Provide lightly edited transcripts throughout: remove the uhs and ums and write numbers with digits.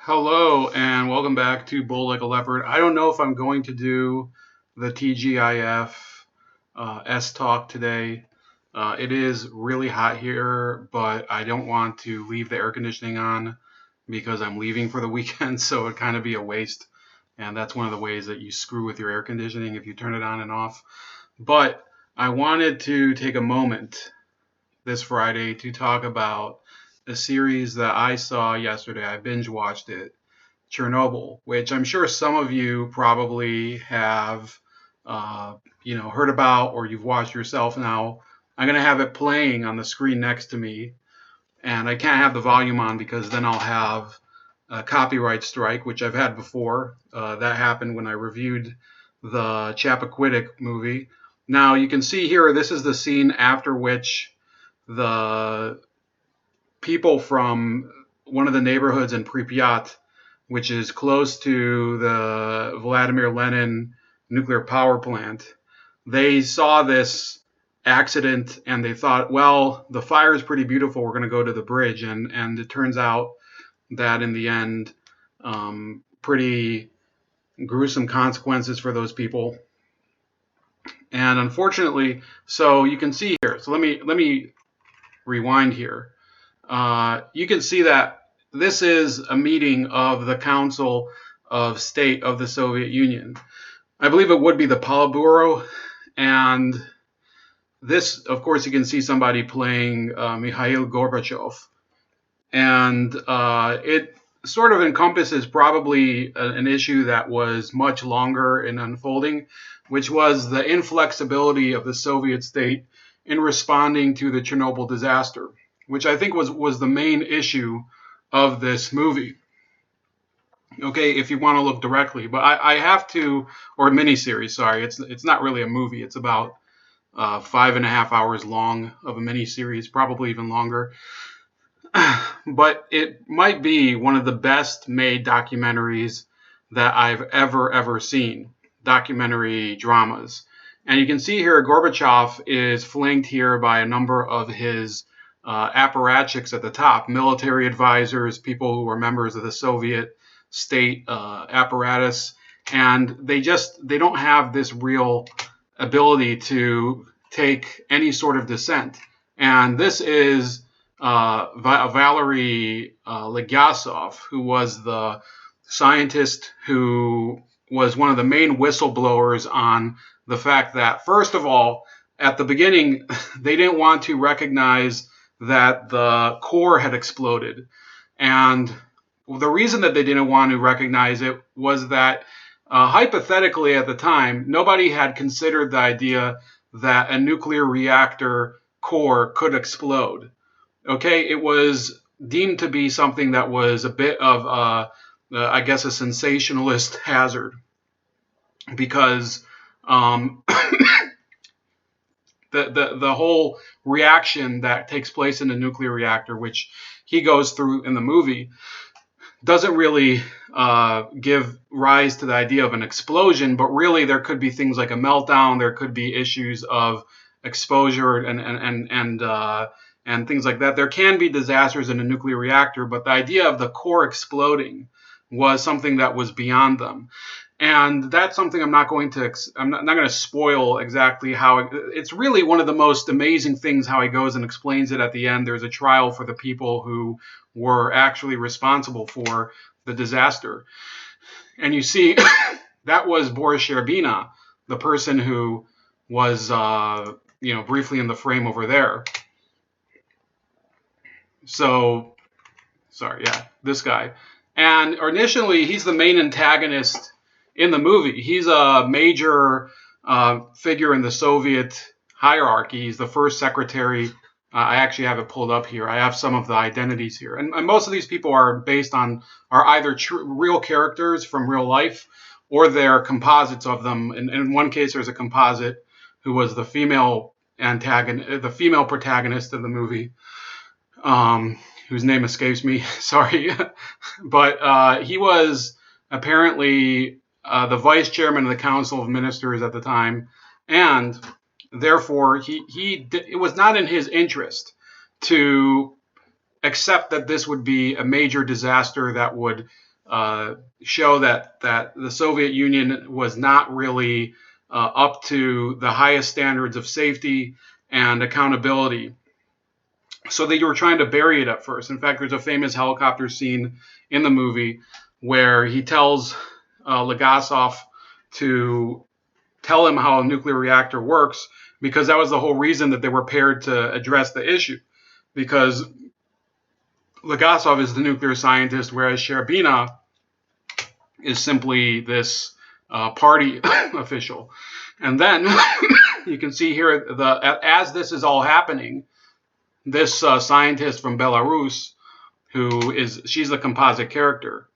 Hello and welcome back to Bull Like a Leopard. I don't know if I'm going to do the TGIF S talk today. It is really hot here, but I don't want to leave the air conditioning on because I'm leaving for the weekend, so it'd kind of be a waste. And that's one of the ways that you screw with your air conditioning if you turn it on and off. But I wanted to take a moment this Friday to talk about a series that I saw yesterday. I binge watched it, Chernobyl, which I'm sure some of you probably have, heard about or you've watched yourself now. I'm going to have it playing on the screen next to me, and I can't have the volume on because then I'll have a copyright strike, which I've had before. That happened when I reviewed the Chappaquiddick movie. Now you can see here, this is the scene after which the people from one of the neighborhoods in Pripyat, which is close to the Vladimir Lenin nuclear power plant, they saw this accident and they thought, well, the fire is pretty beautiful. We're going to go to the bridge. And it turns out that in the end, pretty gruesome consequences for those people. And unfortunately, so you can see here. So let me rewind here. You can see that this is a meeting of the Council of State of the Soviet Union. I believe it would be the Politburo, and this, of course, you can see somebody playing Mikhail Gorbachev, and it sort of encompasses probably an issue that was much longer in unfolding, which was the inflexibility of the Soviet state in responding to the Chernobyl disaster, which I think was the main issue of this movie. Okay, if you want to look directly, but I have to, or miniseries. Sorry, it's not really a movie. It's about 5.5 hours long of a miniseries, probably even longer. But it might be one of the best made documentaries that I've ever seen. Documentary dramas. And you can see here Gorbachev is flanked here by a number of his apparatchiks at the top, military advisors, people who were members of the Soviet state apparatus, and they don't have this real ability to take any sort of dissent. And this is Valery Legasov, who was the scientist who was one of the main whistleblowers on the fact that, first of all, at the beginning, they didn't want to recognize that the core had exploded. And the reason that they didn't want to recognize it was that hypothetically at the time, nobody had considered the idea that a nuclear reactor core could explode. Okay, it was deemed to be something that was a bit of I guess, a sensationalist hazard because the whole reaction that takes place in a nuclear reactor, which he goes through in the movie, doesn't really give rise to the idea of an explosion, but really there could be things like a meltdown. There could be issues of exposure and things like that. There can be disasters in a nuclear reactor, but the idea of the core exploding was something that was beyond them. And that's something I'm not going to spoil exactly how it's really one of the most amazing things how he goes and explains it at the end. There's a trial for the people who were actually responsible for the disaster. And you see, that was Boris Sherbina, the person who was, briefly in the frame over there. So, sorry, yeah, this guy. And initially, he's the main antagonist in the movie. He's a major figure in the Soviet hierarchy. He's the first secretary. I actually have it pulled up here. I have some of the identities here. And most of these people are either real characters from real life, or they're composites of them. And in one case, there's a composite who was the female protagonist of the movie, whose name escapes me. Sorry. But he was apparently the vice chairman of the Council of Ministers at the time, and therefore it was not in his interest to accept that this would be a major disaster that would show that the Soviet Union was not really up to the highest standards of safety and accountability. So they were trying to bury it at first. In fact, there's a famous helicopter scene in the movie where he tells Legasov to tell him how a nuclear reactor works, because that was the whole reason that they were paired to address the issue. Because Legasov is the nuclear scientist, whereas Sherbina is simply this party official. And then you can see here, as this is all happening, this scientist from Belarus, she's the composite character.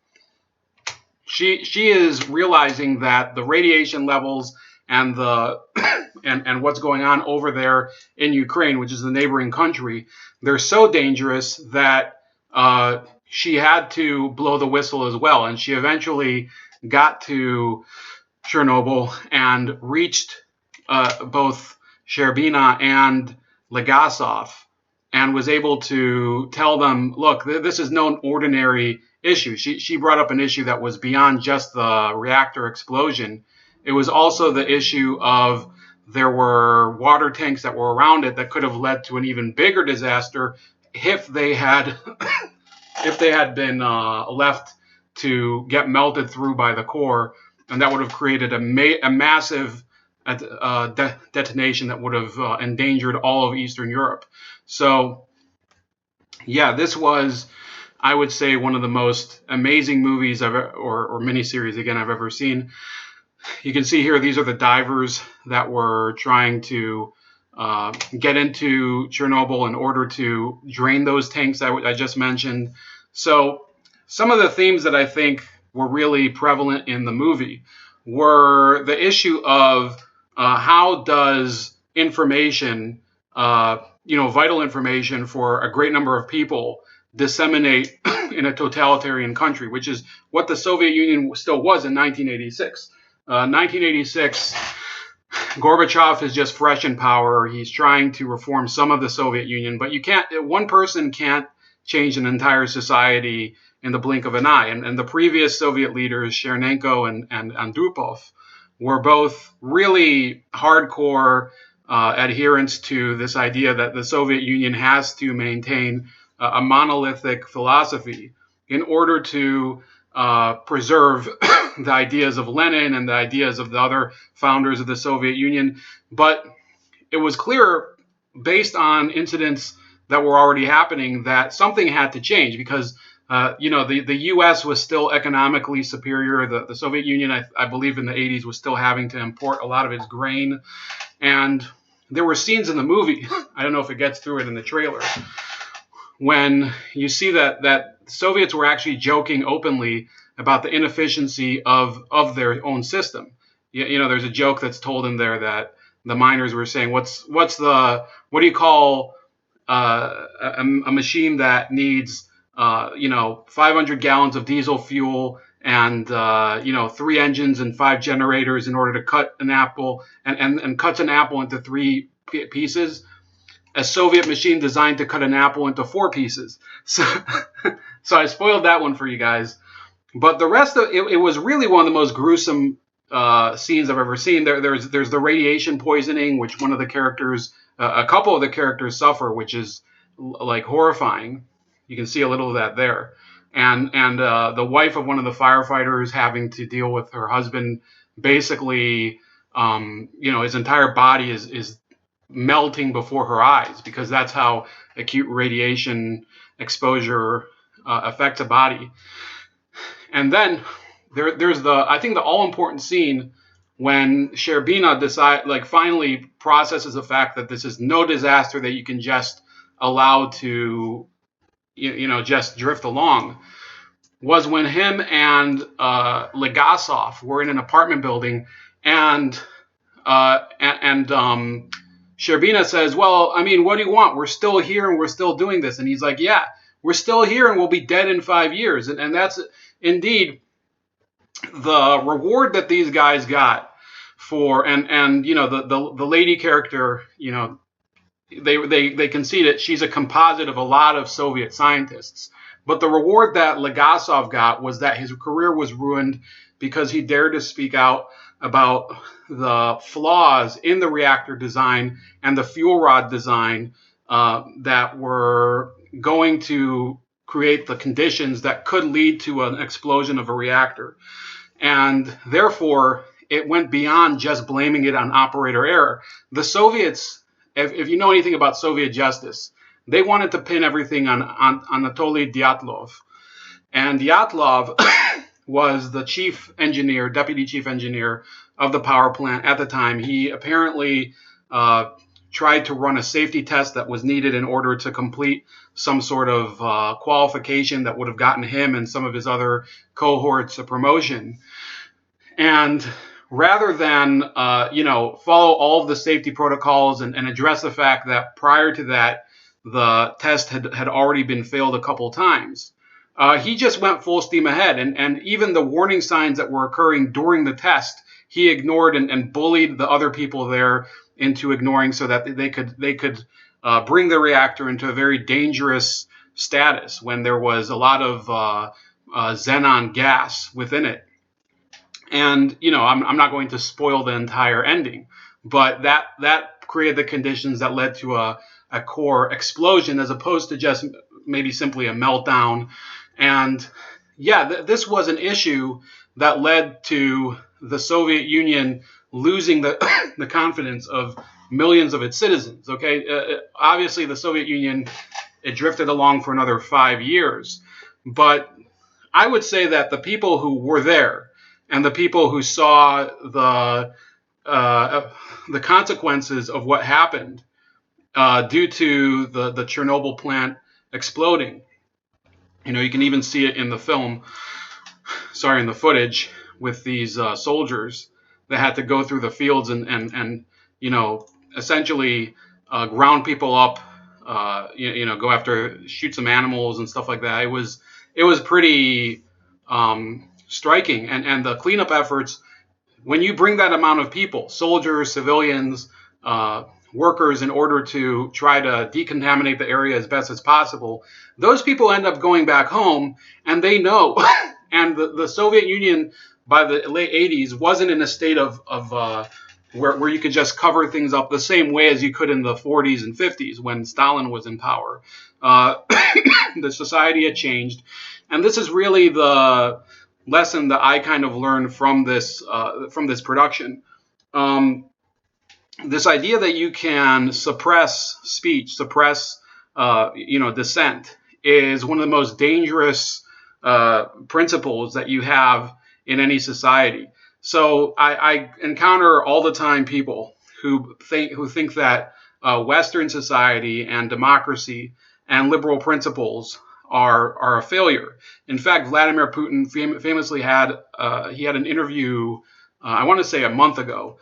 She is realizing that the radiation levels and and what's going on over there in Ukraine, which is the neighboring country, they're so dangerous that she had to blow the whistle as well. And she eventually got to Chernobyl and reached both Sherbina and Legasov, and was able to tell them, look, this is no ordinary issue. She brought up an issue that was beyond just the reactor explosion. It was also the issue of there were water tanks that were around it that could have led to an even bigger disaster if they had been left to get melted through by the core, and that would have created a massive detonation that would have endangered all of Eastern Europe. So, yeah, this was, I would say, one of the most amazing movies or miniseries again I've ever seen. You can see here, these are the divers that were trying to get into Chernobyl in order to drain those tanks I just mentioned. So some of the themes that I think were really prevalent in the movie were the issue of how does information, vital information for a great number of people, disseminate in a totalitarian country, which is what the Soviet Union still was in 1986. 1986, Gorbachev is just fresh in power. He's trying to reform some of the Soviet Union, but one person can't change an entire society in the blink of an eye. And the previous Soviet leaders, Chernenko and Andropov, were both really hardcore adherents to this idea that the Soviet Union has to maintain a monolithic philosophy in order to preserve the ideas of Lenin and the ideas of the other founders of the Soviet Union. But it was clear, based on incidents that were already happening, that something had to change, because the U.S. was still economically superior. The Soviet Union, I believe in the 80s, was still having to import a lot of its grain. And there were scenes in the movie, I don't know if it gets through it in the trailer, when you see that Soviets were actually joking openly about the inefficiency of their own system. There's a joke that's told in there that the miners were saying, what do you call a machine that needs 500 gallons of diesel fuel and 3 engines and 5 generators in order to cut an apple and cuts an apple into 3 pieces? A Soviet machine designed to cut an apple into 4 pieces. So I spoiled that one for you guys. But the rest of it was really one of the most gruesome scenes I've ever seen. There's the radiation poisoning, which one of the characters, a couple of the characters suffer, which is like horrifying. You can see a little of that there. And the wife of one of the firefighters having to deal with her husband, basically, his entire body is melting before her eyes, because that's how acute radiation exposure affects a body. And then there's I think the all-important scene when Sherbina finally processes the fact that this is no disaster that you can just allow to just drift along, was when him and Legasov were in an apartment building, and Sherbina says, well, I mean, what do you want? We're still here and we're still doing this. And he's like, yeah, we're still here and we'll be dead in 5 years. And that's indeed the reward that these guys got for, the lady character, they concede it. She's a composite of a lot of Soviet scientists. But the reward that Legasov got was that his career was ruined because he dared to speak out about the flaws in the reactor design and the fuel rod design that were going to create the conditions that could lead to an explosion of a reactor. And therefore, it went beyond just blaming it on operator error. The Soviets, if you know anything about Soviet justice, they wanted to pin everything on Anatoly Dyatlov. And Dyatlov was the chief engineer, deputy chief engineer of the power plant at the time. He apparently tried to run a safety test that was needed in order to complete some sort of qualification that would have gotten him and some of his other cohorts a promotion. And rather than follow all of the safety protocols and address the fact that prior to that the test had already been failed a couple times, he just went full steam ahead. And even the warning signs that were occurring during the test, he ignored and bullied the other people there into ignoring, so that they could bring the reactor into a very dangerous status when there was a lot of xenon gas within it. And I'm not going to spoil the entire ending, but that created the conditions that led to a core explosion as opposed to just maybe simply a meltdown. And yeah, this was an issue that led to the Soviet Union losing the the confidence of millions of its citizens. Okay, obviously the Soviet Union, it drifted along for another 5 years, but I would say that the people who were there and the people who saw the consequences of what happened due to the Chernobyl plant exploding. You can even see it in the in the footage with these soldiers that had to go through the fields and essentially ground people up, go after, shoot some animals and stuff like that. It was pretty striking. And the cleanup efforts, when you bring that amount of people, soldiers, civilians, workers, in order to try to decontaminate the area as best as possible, those people end up going back home, and they know. And the Soviet Union by the late 80s wasn't in a state of where you could just cover things up the same way as you could in the 40s and 50s when Stalin was in power. The society had changed, and this is really the lesson that I kind of learned from this production. This idea that you can suppress speech, suppress dissent, is one of the most dangerous principles that you have in any society. So I encounter all the time people who think that Western society and democracy and liberal principles are a failure. In fact, Vladimir Putin famously had an interview, I want to say a month ago,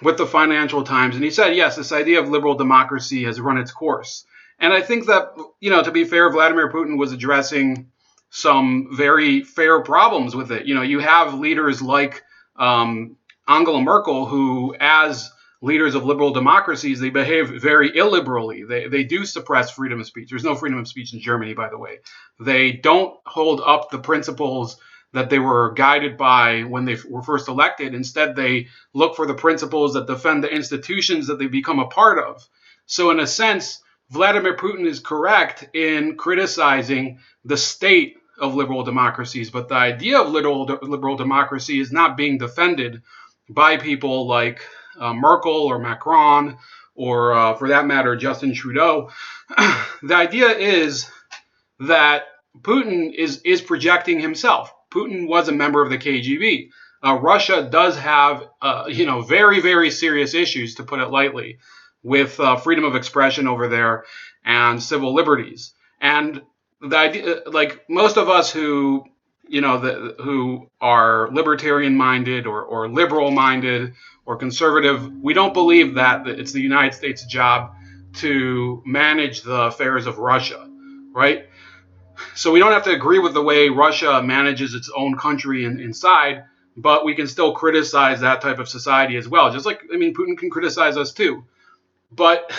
with the Financial Times, and he said, yes, this idea of liberal democracy has run its course. And I think that, to be fair, Vladimir Putin was addressing some very fair problems with it. You have leaders like Angela Merkel, who, as leaders of liberal democracies, they behave very illiberally. They do suppress freedom of speech. There's no freedom of speech in Germany, by the way. They don't hold up the principles that they were guided by when they were first elected. Instead, they look for the principles that defend the institutions that they become a part of. So in a sense, Vladimir Putin is correct in criticizing the state of liberal democracies, but the idea of liberal democracy is not being defended by people like Merkel or Macron or, for that matter, Justin Trudeau. The idea is that Putin is projecting himself. Putin was a member of the KGB. Russia does have, very, very serious issues, to put it lightly, with freedom of expression over there and civil liberties. And the idea, like most of us who, who are libertarian-minded or liberal-minded or conservative, we don't believe that it's the United States' job to manage the affairs of Russia, right? So we don't have to agree with the way Russia manages its own country inside, but we can still criticize that type of society as well. Just like, Putin can criticize us too. But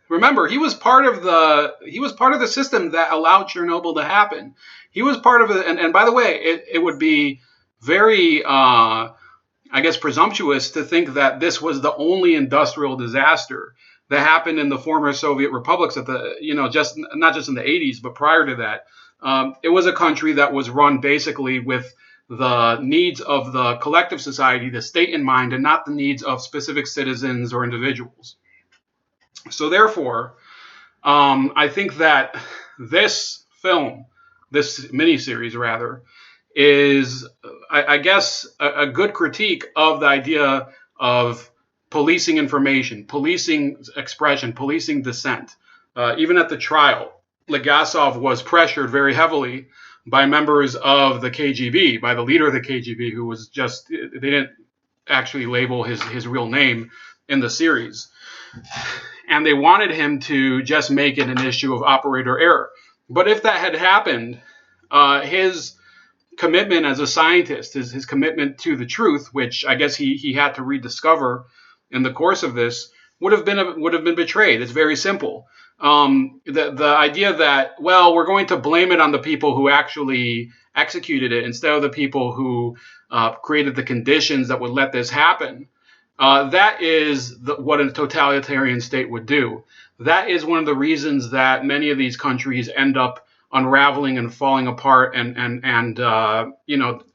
Remember, he was part of the system that allowed Chernobyl to happen. He was part of it, and by the way, it would be very I guess presumptuous to think that this was the only industrial disaster that happened in the former Soviet republics at the just not just in the 80s, but prior to that. It was a country that was run basically with the needs of the collective society, the state in mind, and not the needs of specific citizens or individuals. So therefore, I think that this film, this miniseries rather, is, I guess, a good critique of the idea of policing information, policing expression, policing dissent. Even at the trial, Legasov was pressured very heavily by members of the KGB, by the leader of the KGB, who was just, they didn't actually label his real name in the series. And they wanted him to just make it an issue of operator error. But if that had happened, his commitment as a scientist, his commitment to the truth, which I guess he had to rediscover in the course of this, would have been betrayed. It's very simple. The idea that, well, we're going to blame it on the people who actually executed it instead of the people who created the conditions that would let this happen. That is what a totalitarian state would do. That is one of the reasons that many of these countries end up unraveling and falling apart, and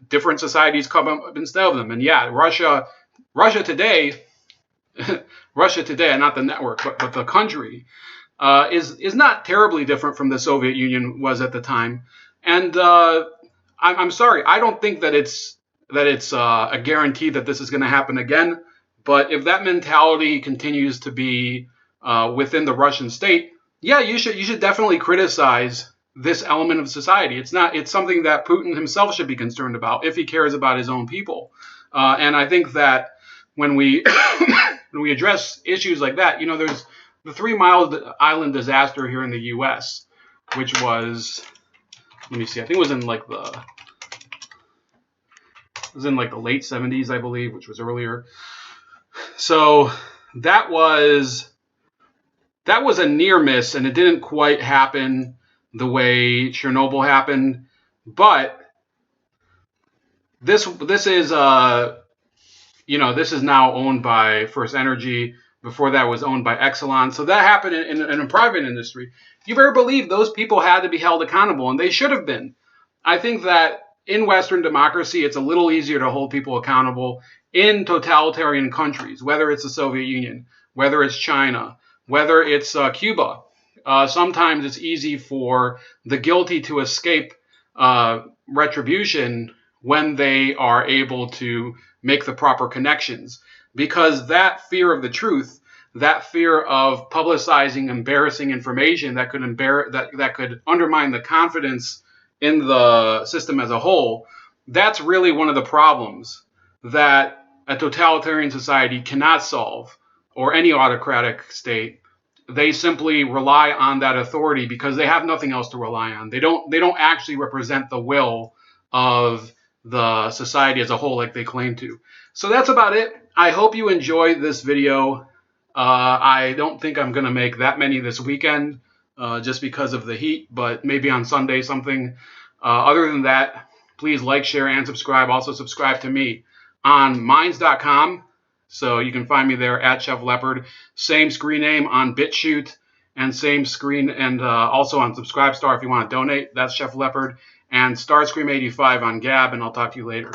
different societies come up instead of them. And yeah, Russia today, Russia today, not the network, but the country, is not terribly different from the Soviet Union was at the time. And I'm sorry, I don't think that it's a guarantee that this is going to happen again. But if that mentality continues to be within the Russian state, yeah, you should definitely criticize this element of society. It's something that Putin himself should be concerned about if he cares about his own people. And I think that when we when we address issues like that, there's the 3 Mile Island disaster here in the U.S., which was, let me see, I think it was in like the late 70s, I believe, which was earlier. So that was a near miss, and it didn't quite happen the way Chernobyl happened. But this is this is now owned by First Energy. Before that was owned by Exelon. So that happened in a private industry. You better believe those people had to be held accountable, and they should have been. I think that in Western democracy, it's a little easier to hold people accountable. In totalitarian countries, whether it's the Soviet Union, whether it's China, whether it's Cuba, sometimes it's easy for the guilty to escape retribution when they are able to make the proper connections. Because that fear of the truth, that fear of publicizing embarrassing information that could that could undermine the confidence in the system as a whole, that's really one of the problems that a totalitarian society cannot solve, or any autocratic state. They simply rely on that authority because they have nothing else to rely on. They don't actually represent the will of the society as a whole like they claim to. So that's about it. I hope you enjoyed this video. I don't think I'm going to make that many this weekend just because of the heat, but maybe on Sunday something. Other than that, please like, share, and subscribe. Also subscribe to me on minds.com, so you can find me there at Chef Leopard. Same screen name on BitChute, and same screen, and also on Subscribestar if you want to donate. That's Chef Leopard, and Starscream85 on Gab, and I'll talk to you later.